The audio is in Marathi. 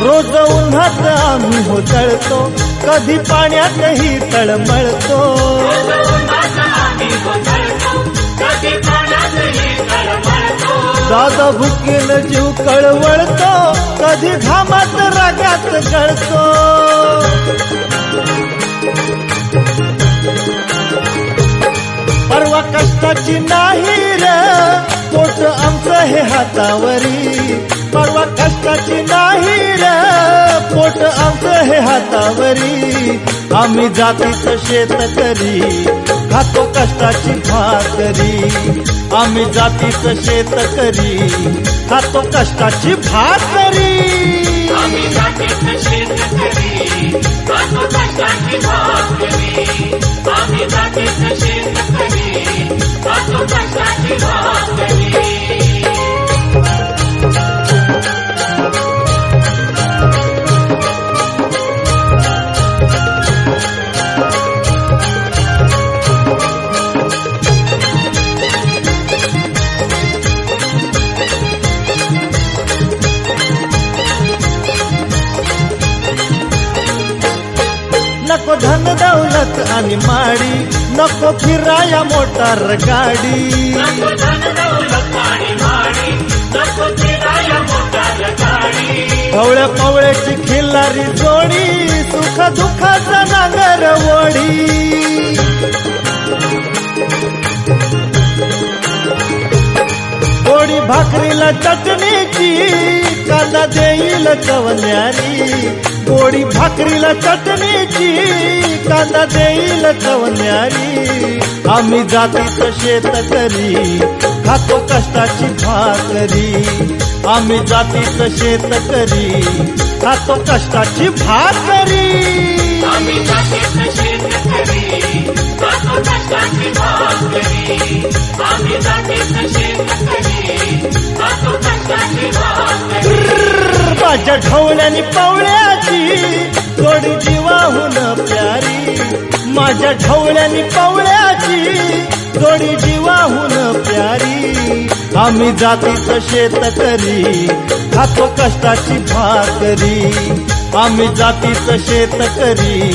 रोज उन्हात आम्ही होतळतो, कधी पाण्यातही तळमळतो. दादा भुकेल जीव कळवळतो, कधी घामात रागात गळतो. परवा कष्टाची नाही रे पोट आमचं हे हातावरी. परवा कष्टाची नाही रे पोट आमचं हे हातावरी. आम्ही जातीचं शेतकरी खातो कष्टाची भाकरी. आम्ही जातीचं शेतकरी खातो कष्टाची भाकरी. आम्ही जातीचं शेतकरी खातो कष्टाची भाकरी. आम्ही जातीचं शेतकरी खातो कष्टाची भाकरी. नको धन दौलत आणि माडी, नको फिराया मोटार गाडी. नको धन दौलत आणि माडी, नको फिराया मोटार गाडी. पवळ्या पवळ्याची खिल्लारी जोडी, सुख दुःखाचा नांगर वडी. गोडी भाकरीला चटणीची, कांदा देईल चवण्यारी. गोडी भाकरीला चटणीची, कांदा देईल चवण्यारी. आम्ही जातीचं शेतकरी खातो कष्टाची भाकरी. आम्ही जातीचं शेतकरी खातो कष्टाची भाकरी. आम्ही जातीचं शेतकरी खातो कष्टाची भाकरी. आम्ही जातीचं शेतकरी खातो कष्टाची भाकरी. माझ्या ढवळ्यानी पवळ्याची जोडी जीवाहून प्यारी. माझ्या ढवळ्यानी पवळ्याची जोडी जीवाहून प्यारी. आम्ही जातीचं शेतकरी खातो कष्टाची भाकरी. आम्ही जातीचं शेतकरी